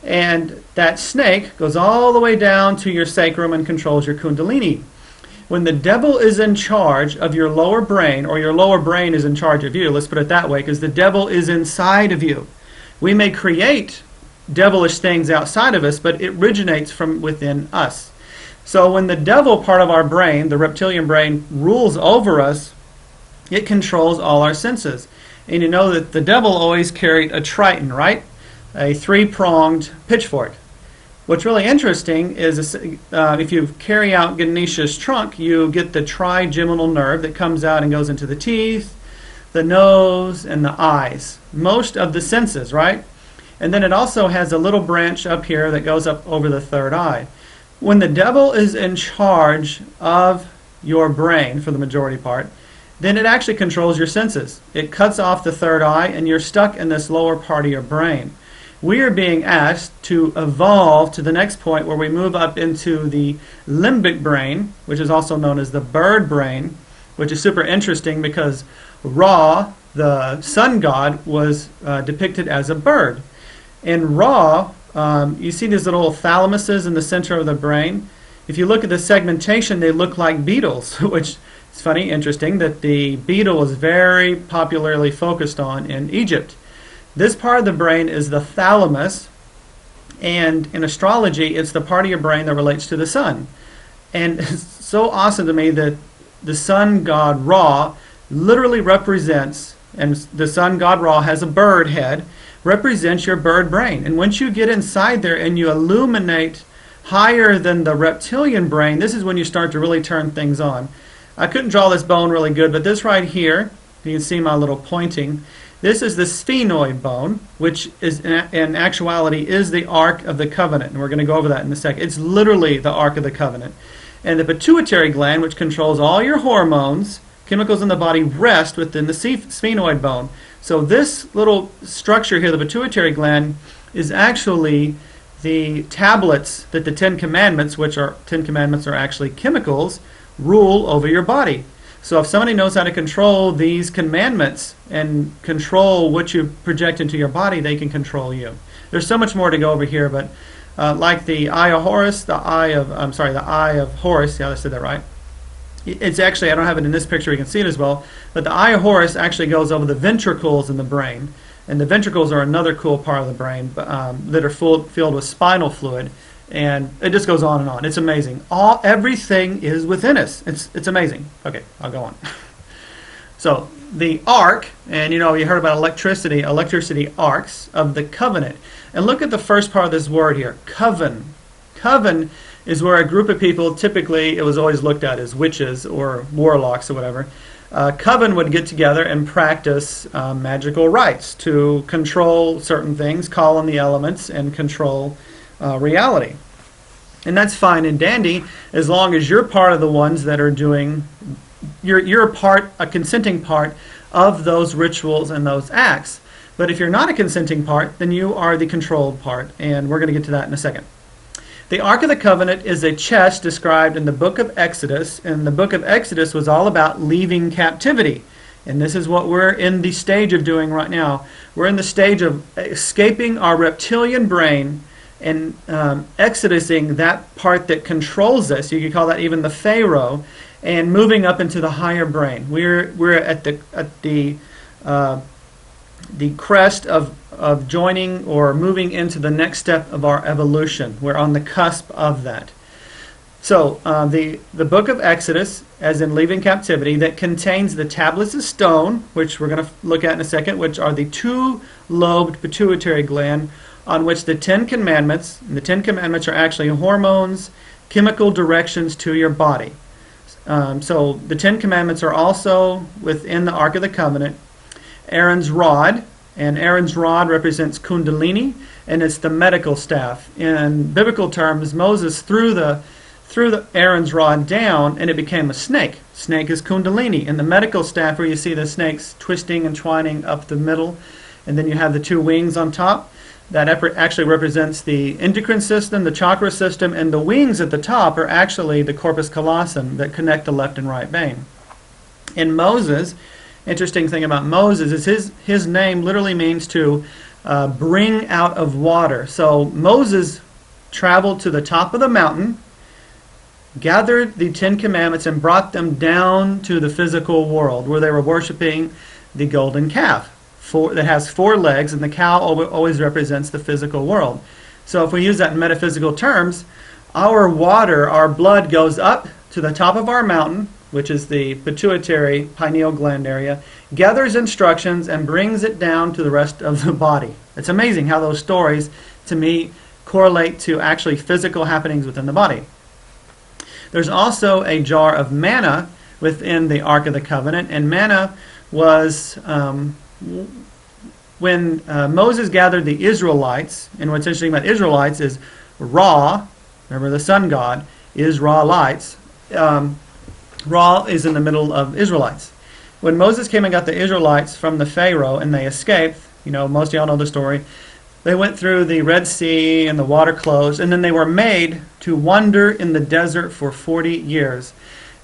and that snake goes all the way down to your sacrum and controls your kundalini. When the devil is in charge of your lower brain, or your lower brain is in charge of you, let's put it that way, because the devil is inside of you. We may create devilish things outside of us, but it originates from within us. So when the devil part of our brain, the reptilian brain, rules over us, it controls all our senses. And you know that the devil always carried a triton, right? A three-pronged pitchfork. What's really interesting is if you carry out Ganesha's trunk, you get the trigeminal nerve that comes out and goes into the teeth, the nose, and the eyes. Most of the senses, right? And then it also has a little branch up here that goes up over the third eye. When the devil is in charge of your brain, for the majority part, then it actually controls your senses. It cuts off the third eye, and you're stuck in this lower part of your brain. We are being asked to evolve to the next point where we move up into the limbic brain, which is also known as the bird brain, which is super interesting because Ra, the sun god, was depicted as a bird. In Ra, you see these little thalamuses in the center of the brain. If you look at the segmentation, they look like beetles, which is funny, interesting, that the beetle is very popularly focused on in Egypt. This part of the brain is the thalamus, and in astrology, it's the part of your brain that relates to the sun. And it's so awesome to me that the sun god Ra literally represents, and the sun god Ra has a bird head, represents your bird brain. And once you get inside there and you illuminate higher than the reptilian brain, this is when you start to really turn things on. I couldn't draw this bone really good, but this right here, you can see my little pointing, this is the sphenoid bone, which is in actuality is the Ark of the Covenant, and we're going to go over that in a second. It's literally the Ark of the Covenant. And the pituitary gland, which controls all your hormones, chemicals in the body, rest within the sphenoid bone. So this little structure here, the pituitary gland, is actually the tablets that the Ten Commandments, which are Ten Commandments are actually chemicals, rule over your body. So if somebody knows how to control these commandments and control what you project into your body, they can control you. There's so much more to go over here, but like the eye of Horus, the eye of Horus, yeah, I said that right. It's actually, I don't have it in this picture, you can see it as well, but the eye of Horus actually goes over the ventricles in the brain. And the ventricles are another cool part of the brain that are filled with spinal fluid. And it just goes on and on. It's amazing. Everything is within us. It's amazing. Okay, I'll go on. So the arc, and you know, you heard about electricity arcs of the covenant. And look at the first part of this word here, coven. Coven is where a group of people, typically it was always looked at as witches or warlocks or whatever, coven would get together and practice magical rites to control certain things, call on the elements, and control reality. And that's fine and dandy as long as you're part of the ones that are doing, you're a consenting part of those rituals and those acts. But if you're not a consenting part, then you are the controlled part, and we're going to get to that in a second. The Ark of the Covenant is a chest described in the book of Exodus, and the book of Exodus was all about leaving captivity. And this is what we're in the stage of doing right now. We're in the stage of escaping our reptilian brain and exodusing that part that controls us. You could call that even the Pharaoh, and moving up into the higher brain. We're at the crest of joining or moving into the next step of our evolution. We're on the cusp of that. So the book of Exodus, as in leaving captivity, that contains the tablets of stone, which we're going to look at in a second, which are the two-lobed pituitary gland on which the Ten Commandments, and the Ten Commandments are actually hormones, chemical directions to your body. So the Ten Commandments are also within the Ark of the Covenant. Aaron's rod, and Aaron's rod represents Kundalini, and it's the medical staff. In biblical terms, Moses threw the Aaron's rod down, and it became a snake. Snake is Kundalini, and the medical staff, where you see the snakes twisting and twining up the middle, and then you have the two wings on top. That actually represents the endocrine system, the chakra system, and the wings at the top are actually the corpus callosum that connect the left and right vein. In Moses, interesting thing about Moses is his name literally means to bring out of water. So Moses traveled to the top of the mountain, gathered the 10 commandments, and brought them down to the physical world where they were worshiping the golden calf that has 4 legs, and the cow always represents the physical world. So if we use that in metaphysical terms, our water, our blood, goes up to the top of our mountain, which is the pituitary pineal gland area, gathers instructions and brings it down to the rest of the body. It's amazing how those stories, to me, correlate to actually physical happenings within the body. There's also a jar of manna within the Ark of the Covenant, and manna was when Moses gathered the Israelites, and what's interesting about Israelites is Ra, remember the sun god, Israelites. Ra is in the middle of Israelites. When Moses came and got the Israelites from the Pharaoh and they escaped, most of y'all know the story, they went through the Red Sea and the water closed, and then they were made to wander in the desert for 40 years.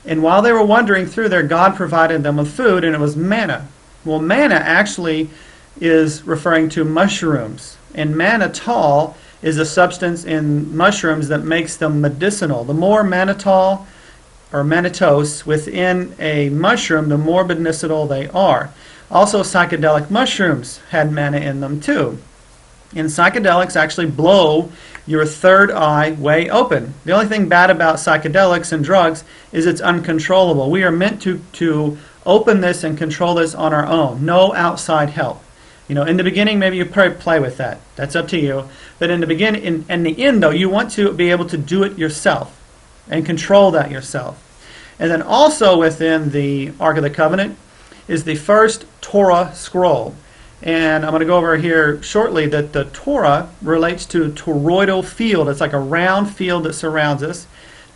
And while they were wandering through there, God provided them with food, and it was manna. Well, manna actually is referring to mushrooms, and mannitol is a substance in mushrooms that makes them medicinal. The more mannitol or mannitose within a mushroom, the more medicinal they are. Also, psychedelic mushrooms had manna in them too. And psychedelics actually blow your third eye way open. The only thing bad about psychedelics and drugs is it's uncontrollable. We are meant to open this and control this on our own. No outside help. In the beginning, maybe you play with that. That's up to you. But in the beginning, in the end, though, you want to be able to do it yourself and control that yourself. And then also within the Ark of the Covenant is the first Torah scroll. And I'm going to go over here shortly that the Torah relates to toroidal field. It's like a round field that surrounds us.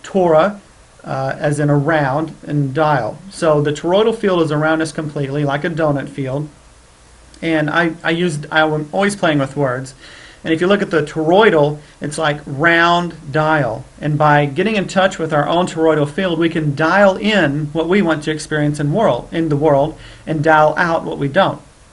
Torah, as in a round, and dial. So the toroidal field is around us completely, like a donut field. And I'm always playing with words. And if you look at the toroidal, it's like round dial. And by getting in touch with our own toroidal field, we can dial in what we want to experience in the world and dial out what we don't.